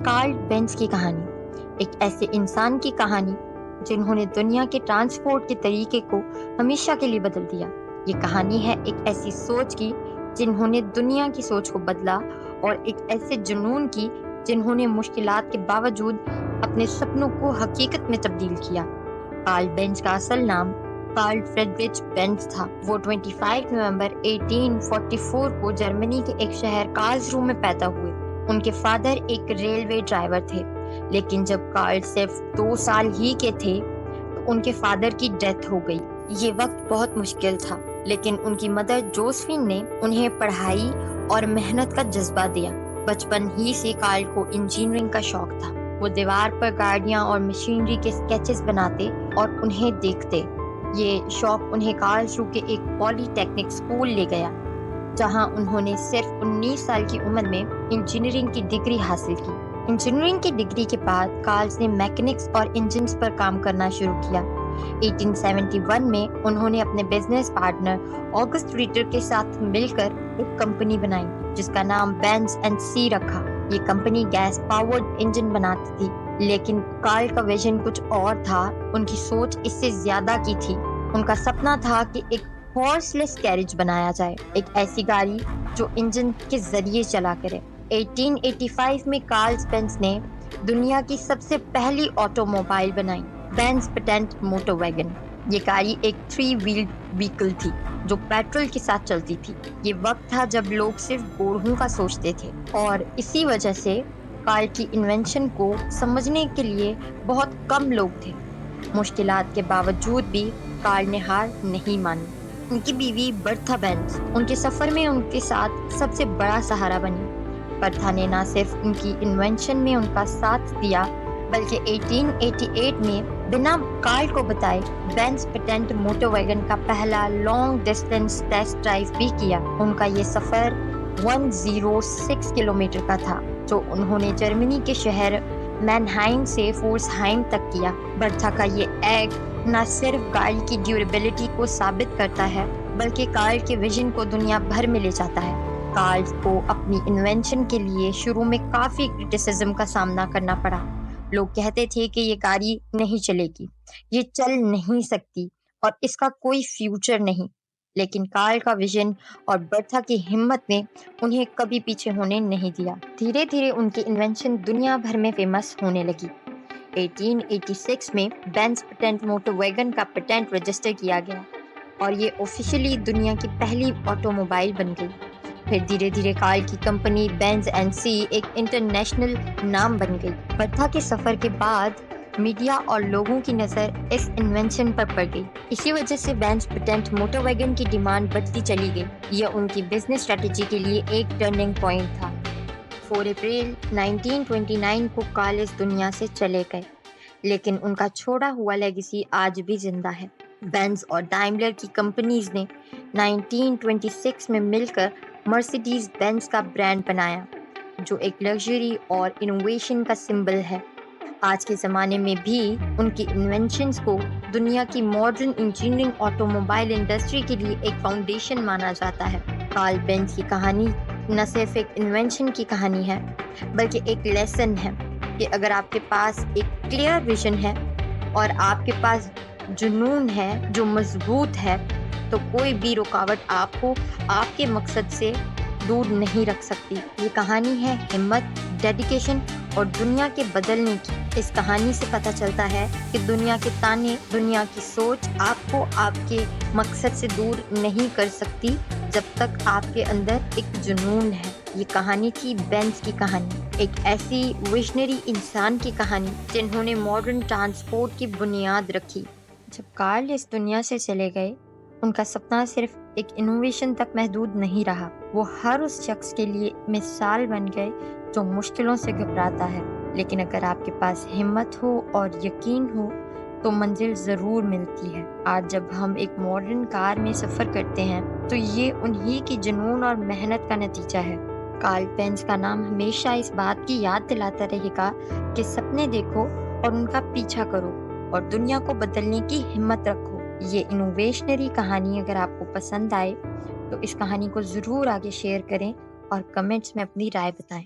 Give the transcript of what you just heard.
Karl Benz کی کہانی ایک ایسے انسان کی کہانی جنہوں نے دنیا کے ٹرانسپورٹ کے طریقے کو ہمیشہ کے لیے بدل دیا۔ یہ کہانی ہے ایک ایسی سوچ کی جنہوں نے دنیا کی سوچ کو بدلا، اور ایک ایسے جنون کی جنہوں نے مشکلات کے باوجود اپنے سپنوں کو حقیقت میں تبدیل کیا۔ کارل بینز کا اصل نام کارل فریڈرچ بینز تھا۔ وہ 25 نومبر 1844 کو جرمنی کے ایک شہر کارلسروہ میں پیدا ہوئے۔ ان کے فادر ایک ریلوے ڈرائیور تھے، لیکن جب کارل صرف 2 سال ہی کے تھے تو ان کے فادر کی ڈیتھ ہو گئی۔ یہ وقت بہت مشکل تھا، لیکن ان کی مدر جوزفین نے انہیں پڑھائی اور محنت کا جذبہ دیا۔ بچپن ہی سے کارل کو انجینئرنگ کا شوق تھا۔ وہ دیوار پر گاڑیاں اور مشینری کے اسکیچز بناتے اور انہیں دیکھتے۔ یہ شوق انہیں کارلسروہ کے ایک پولی ٹیکنک اسکول لے گیا، جہاں انہوں نے صرف 19 سال کی عمر میں انجینئرنگ کی ڈگری حاصل کی۔ انجینئرنگ کی ڈگری کے بعد کارلز نے میکینکس اور انجنز پر کام کرنا شروع کیا۔ 1871 میں انہوں نے اپنے بزنس پارٹنر آگسٹ ریٹر کے ساتھ مل کر ایک کمپنی بنائی جس کا نام بینز اینڈ سی رکھا۔ یہ کمپنی گیس پاورڈ انجن بناتی تھی، لیکن کارل کا ویژن کچھ اور تھا۔ ان کی سوچ اس سے زیادہ کی تھی۔ ان کا سپنا تھا کہ ایک ہارس لیس کیریج بنایا جائے، ایک ایسی گاڑی جو انجن کے ذریعے چلا کرے۔ 1885 میں کارل بینز نے دنیا کی سب سے پہلی آٹو موبائل بنائی، بینز پیٹنٹ موٹر ویگن۔ یہ گاڑی ایک 3 ویلڈ وہیکل تھی جو پیٹرول کے ساتھ چلتی تھی۔ یہ وقت تھا جب لوگ صرف گوڑھوں کا سوچتے تھے، اور اسی وجہ سے کارل کی انوینشن کو سمجھنے کے لیے بہت کم لوگ تھے۔ مشکلات کے باوجود بھی کارل نے ہار نہیں مانی۔ ان کی بیوی برتھا بینز ان کے سفر میں ان کے ساتھ سب سے بڑا سہارا بنی۔ برتھا نے نہ صرف ان کی انوینشن میں ان کا ساتھ دیا، بلکہ 1888 میں بنا کارل کو بتائے بینز پیٹنٹ موٹر ویگن کا پہلا لانگ ڈسٹینس ٹیسٹ ڈرائیو بھی کیا۔ ان کا یہ سفر 106 کلومیٹر کا تھا، جو انہوں نے جرمنی کے شہر مینہائم سے فورسہائم تک کیا۔ برتھا کا یہ ایکٹ نہ صرف گاڑی کی ڈیوریبلٹی کو ثابت کرتا ہے، بلکہ کارل کے ویژن کو دنیا بھر میں لے جاتا ہے۔ کارل کو اپنی انوینشن کے لیے شروع میں کافی کرٹیسزم کا سامنا کرنا پڑا۔ لوگ کہتے تھے کہ یہ گاڑی نہیں چلے گی، یہ چل نہیں سکتی، اور اس کا کوئی فیوچر نہیں۔ لیکن کارل کا ویژن اور برتھا کی ہمت نے انہیں کبھی پیچھے ہونے نہیں دیا۔ دھیرے دھیرے ان کی انوینشن دنیا بھر میں فیمس ہونے لگی۔ 1886 میں بینز پیٹنٹ موٹر ویگن کا پیٹنٹ رجسٹر کیا گیا، اور یہ آفیشلی دنیا کی پہلی آٹو موبائل بن گئی۔ پھر دھیرے دھیرے کارل کی کمپنی بینز اینڈ سی ایک انٹرنیشنل نام بن گئی۔ برتھا کے سفر کے بعد میڈیا اور لوگوں کی نظر اس انوینشن پر پڑ گئی۔ اسی وجہ سے بینز پیٹنٹ موٹر ویگن کی ڈیمانڈ بڑھتی چلی گئی۔ یہ ان کی بزنس اسٹریٹجی کے لیے ایک ٹرننگ پوائنٹ تھا۔ 4 اپریل 1929 کو کارل اس دنیا سے چلے گئے، لیکن ان کا چھوڑا ہوا لیگیسی آج بھی زندہ ہے۔ بینز اور ڈائملر کی کمپنیز نے 1926 میں مل کر مرسیڈیز بینز کا برانڈ بنایا، جو ایک لگژری اور انوویشن کا سمبل ہے۔ آج کے زمانے میں بھی ان کی انوینشنز کو دنیا کی modern engineering auto mobile industry کے لیے ایک فاؤنڈیشن مانا جاتا ہے۔ کارل بینز کی کہانی نہ صرف ایک انوینشن کی کہانی ہے، بلکہ ایک لیسن ہے کہ اگر آپ کے پاس ایک کلیئر ویژن ہے اور آپ کے پاس جنون ہے جو مضبوط ہے، تو کوئی بھی رکاوٹ آپ کو آپ کے مقصد سے دور نہیں رکھ سکتی۔ یہ کہانی ہے ہمت، ڈیڈیکیشن اور دنیا کے بدلنے کی۔ اس کہانی سے پتہ چلتا ہے کہ دنیا کے تانے، دنیا کی سوچ آپ کو آپ کے مقصد سے دور نہیں کر سکتی جب تک آپ کے اندر ایک جنون ہے۔ یہ کہانی تھی بینز کی کہانی، ایک ایسی ویژنری انسان کی کہانی جنہوں نے ماڈرن ٹرانسپورٹ کی بنیاد رکھی۔ جب کارل اس دنیا سے چلے گئے، ان کا سپنا صرف ایک انوویشن تک محدود نہیں رہا۔ وہ ہر اس شخص کے لیے مثال بن گئے جو مشکلوں سے گھبراتا ہے، لیکن اگر آپ کے پاس ہمت ہو اور یقین ہو تو منزل ضرور ملتی ہے۔ آج جب ہم ایک ماڈرن کار میں سفر کرتے ہیں تو یہ انہی کی جنون اور محنت کا نتیجہ ہے۔ کارل بینز کا نام ہمیشہ اس بات کی یاد دلاتا رہے گا کہ سپنے دیکھو اور ان کا پیچھا کرو، اور دنیا کو بدلنے کی ہمت رکھو۔ یہ انوویشنری کہانی اگر آپ کو پسند آئے تو اس کہانی کو ضرور آگے شیئر کریں اور کمنٹس میں اپنی رائے بتائیں۔